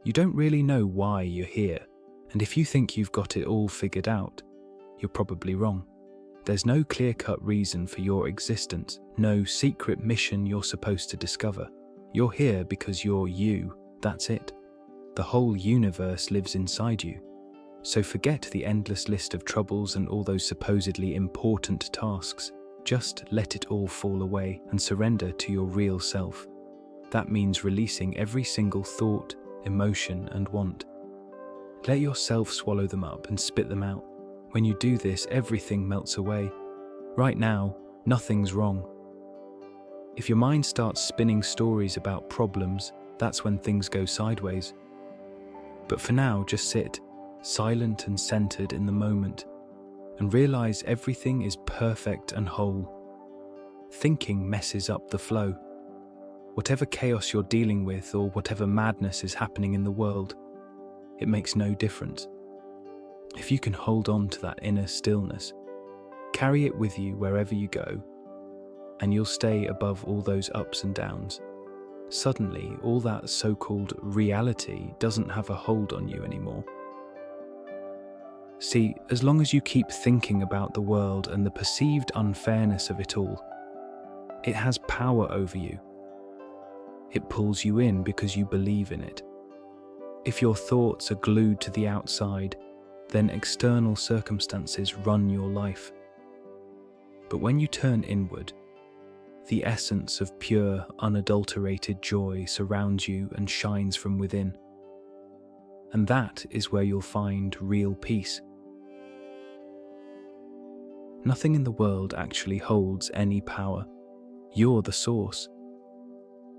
You don't really know why you're here, and if you think you've got it all figured out, you're probably wrong. There's no clear-cut reason for your existence, no secret mission you're supposed to discover. You're here because you're you, that's it. The whole universe lives inside you. So forget the endless list of troubles and all those supposedly important tasks. Just let it all fall away and surrender to your real self. That means releasing every single thought, emotion, and want. Let yourself swallow them up and spit them out. When you do this, everything melts away. Right now, nothing's wrong. If your mind starts spinning stories about problems, that's when things go sideways. But for now, just sit, silent and centered in the moment, and realize everything is perfect and whole. Thinking messes up the flow. Whatever chaos you're dealing with or whatever madness is happening in the world, it makes no difference. If you can hold on to that inner stillness, carry it with you wherever you go, and you'll stay above all those ups and downs. Suddenly, all that so-called reality doesn't have a hold on you anymore. See, as long as you keep thinking about the world and the perceived unfairness of it all, it has power over you. It pulls you in because you believe in it. If your thoughts are glued to the outside, then external circumstances run your life. But when you turn inward, the essence of pure, unadulterated joy surrounds you and shines from within. And that is where you'll find real peace. Nothing in the world actually holds any power. You're the source.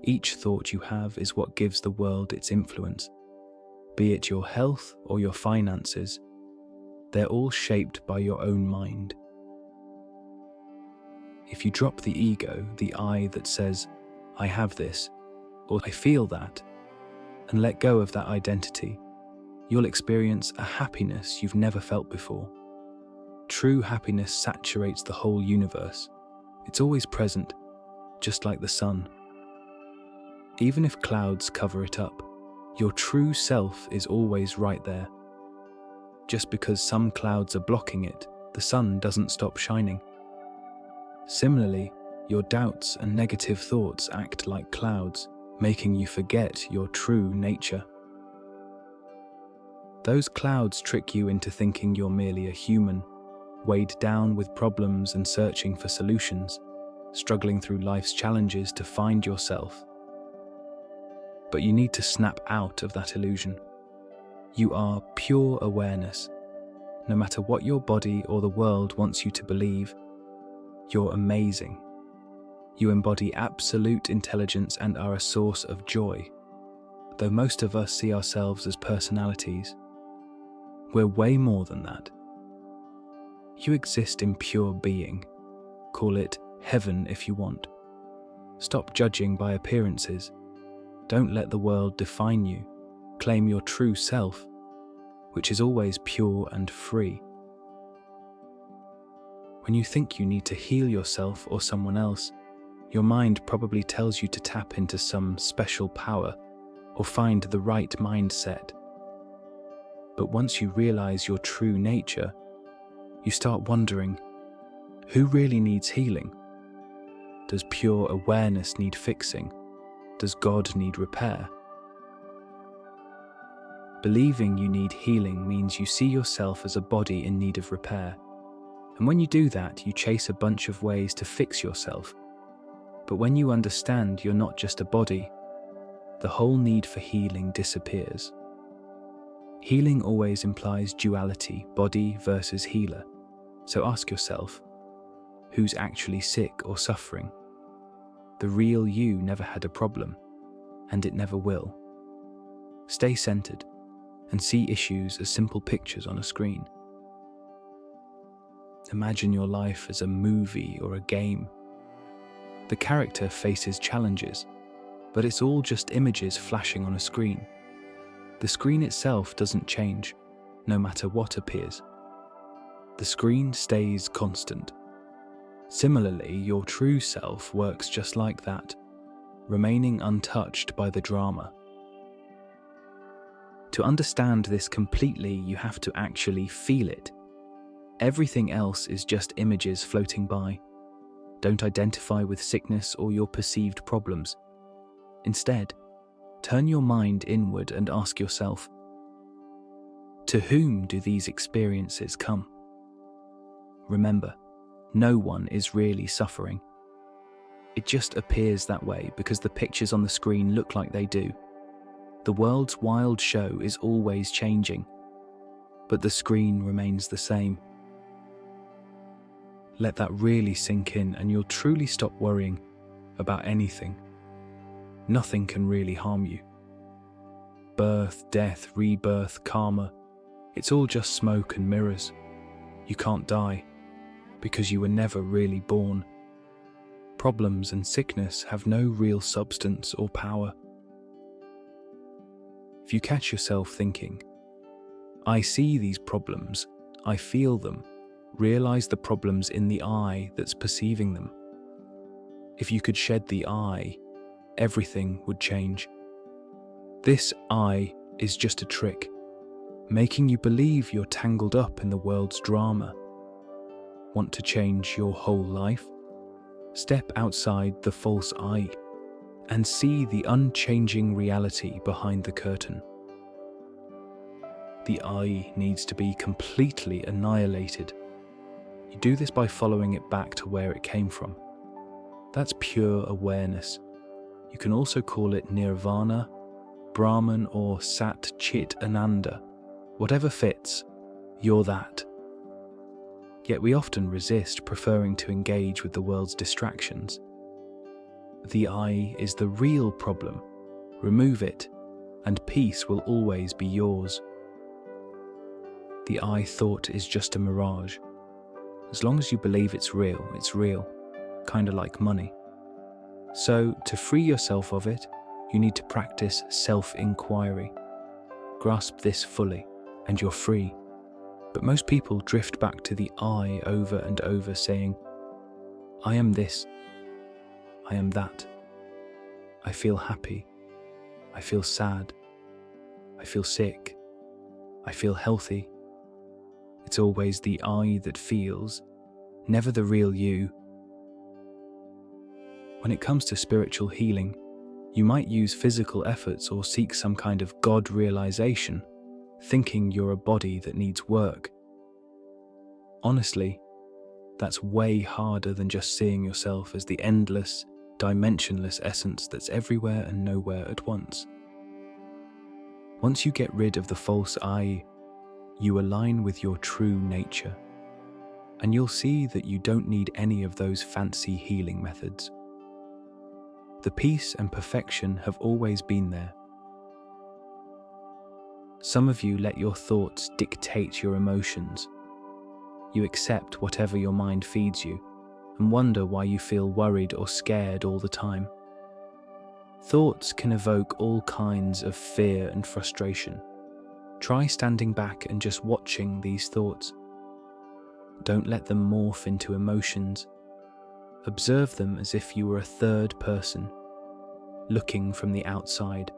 Each thought you have is what gives the world its influence. Be it your health or your finances, they're all shaped by your own mind. If you drop the ego, the I that says, I have this, or I feel that, and let go of that identity, you'll experience a happiness you've never felt before. True happiness saturates the whole universe. It's always present, just like the sun. Even if clouds cover it up, your true self is always right there. Just because some clouds are blocking it, the sun doesn't stop shining. Similarly, your doubts and negative thoughts act like clouds, making you forget your true nature. Those clouds trick you into thinking you're merely a human, weighed down with problems and searching for solutions, struggling through life's challenges to find yourself. But you need to snap out of that illusion. You are pure awareness. No matter what your body or the world wants you to believe, you're amazing. You embody absolute intelligence and are a source of joy. Though most of us see ourselves as personalities, we're way more than that. You exist in pure being. Call it heaven if you want. Stop judging by appearances. Don't let the world define you. Claim your true self, which is always pure and free. When you think you need to heal yourself or someone else, your mind probably tells you to tap into some special power or find the right mindset. But once you realize your true nature, you start wondering, who really needs healing? Does pure awareness need fixing? Does God need repair? Believing you need healing means you see yourself as a body in need of repair. And when you do that, you chase a bunch of ways to fix yourself. But when you understand you're not just a body, the whole need for healing disappears. Healing always implies duality, body versus healer. So ask yourself, who's actually sick or suffering? The real you never had a problem, and it never will. Stay centered and see issues as simple pictures on a screen. Imagine your life as a movie or a game. The character faces challenges, but it's all just images flashing on a screen. The screen itself doesn't change, no matter what appears. The screen stays constant. Similarly, your true self works just like that, remaining untouched by the drama. To understand this completely, you have to actually feel it. Everything else is just images floating by. Don't identify with sickness or your perceived problems. Instead, turn your mind inward and ask yourself, to whom do these experiences come? Remember, no one is really suffering. It just appears that way because the pictures on the screen look like they do. The world's wild show is always changing, but the screen remains the same. Let that really sink in and you'll truly stop worrying about anything. Nothing can really harm you. Birth, death, rebirth, karma, it's all just smoke and mirrors. You can't die because you were never really born. Problems and sickness have no real substance or power. If you catch yourself thinking, I see these problems, I feel them, realize the problems in the I that's perceiving them. If you could shed the I, everything would change. This I is just a trick, making you believe you're tangled up in the world's drama. Want to change your whole life? Step outside the false I and see the unchanging reality behind the curtain. The I needs to be completely annihilated. You do this by following it back to where it came from. That's pure awareness. You can also call it Nirvana, Brahman, or Sat Chit Ananda. Whatever fits, you're that. Yet we often resist, preferring to engage with the world's distractions. The I is the real problem. Remove it, and peace will always be yours. The I thought is just a mirage. As long as you believe it's real, kinda like money. So, to free yourself of it, you need to practice self-inquiry. Grasp this fully, and you're free. But most people drift back to the I over and over, saying, I am this, I am that. I feel happy. I feel sad. I feel sick. I feel healthy. It's always the I that feels, never the real you. When it comes to spiritual healing, you might use physical efforts or seek some kind of God realization, thinking you're a body that needs work. Honestly, that's way harder than just seeing yourself as the endless, dimensionless essence that's everywhere and nowhere at once. Once you get rid of the false I, you align with your true nature, and you'll see that you don't need any of those fancy healing methods. The peace and perfection have always been there. Some of you let your thoughts dictate your emotions. You accept whatever your mind feeds you and wonder why you feel worried or scared all the time. Thoughts can evoke all kinds of fear and frustration. Try standing back and just watching these thoughts. Don't let them morph into emotions. Observe them as if you were a third person, looking from the outside.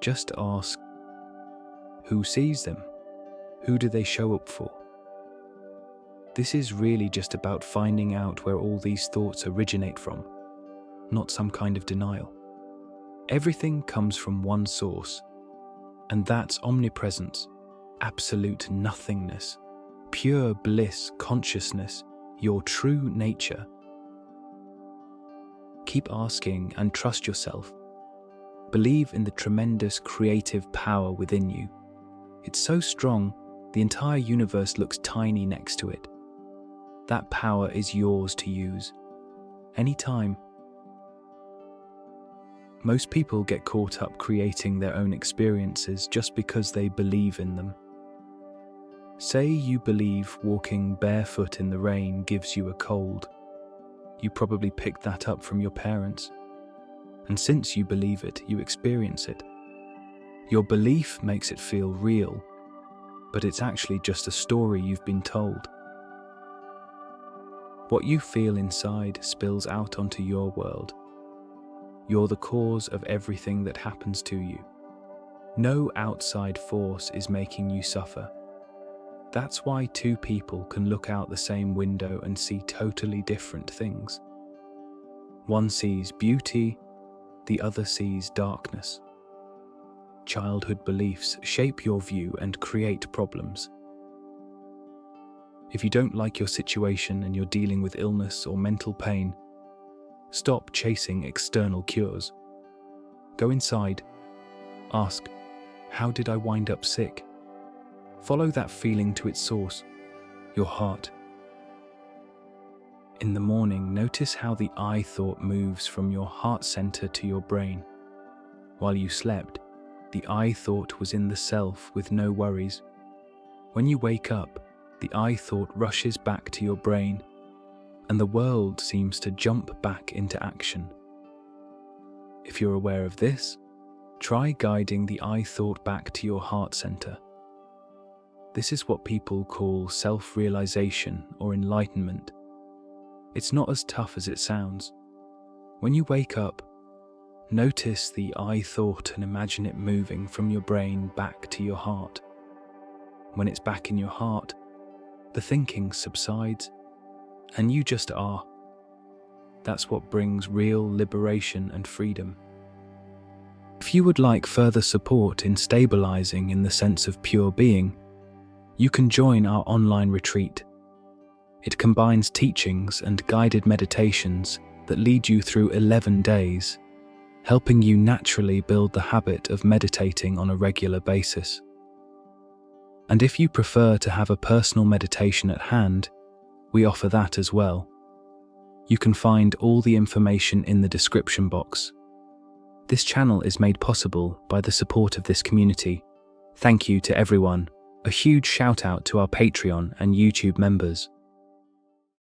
Just ask, who sees them? Who do they show up for? This is really just about finding out where all these thoughts originate from, not some kind of denial. Everything comes from one source, and that's omnipresence, absolute nothingness, pure bliss, consciousness, your true nature. Keep asking and trust yourself. Believe in the tremendous creative power within you. It's so strong, the entire universe looks tiny next to it. That power is yours to use, anytime. Most people get caught up creating their own experiences just because they believe in them. Say you believe walking barefoot in the rain gives you a cold. You probably picked that up from your parents. And since you believe it, you experience it. Your belief makes it feel real, but it's actually just a story you've been told. What you feel inside spills out onto your world. You're the cause of everything that happens to you. No outside force is making you suffer. That's why two people can look out the same window and see totally different things. One sees beauty, the other sees darkness. Childhood beliefs shape your view and create problems. If you don't like your situation and you're dealing with illness or mental pain, stop chasing external cures. Go inside. Ask, how did I wind up sick? Follow that feeling to its source, your heart. In the morning, notice how the I thought moves from your heart center to your brain. While you slept, the I thought was in the self with no worries. When you wake up, the I thought rushes back to your brain, and the world seems to jump back into action. If you're aware of this, try guiding the I thought back to your heart center. This is what people call self-realization or enlightenment. It's not as tough as it sounds. When you wake up, notice the I thought and imagine it moving from your brain back to your heart. When it's back in your heart, the thinking subsides, and you just are. That's what brings real liberation and freedom. If you would like further support in stabilizing in the sense of pure being, you can join our online retreat. It combines teachings and guided meditations that lead you through 11 days, helping you naturally build the habit of meditating on a regular basis. And if you prefer to have a personal meditation at hand, we offer that as well. You can find all the information in the description box. This channel is made possible by the support of this community. Thank you to everyone. A huge shout out to our Patreon and YouTube members.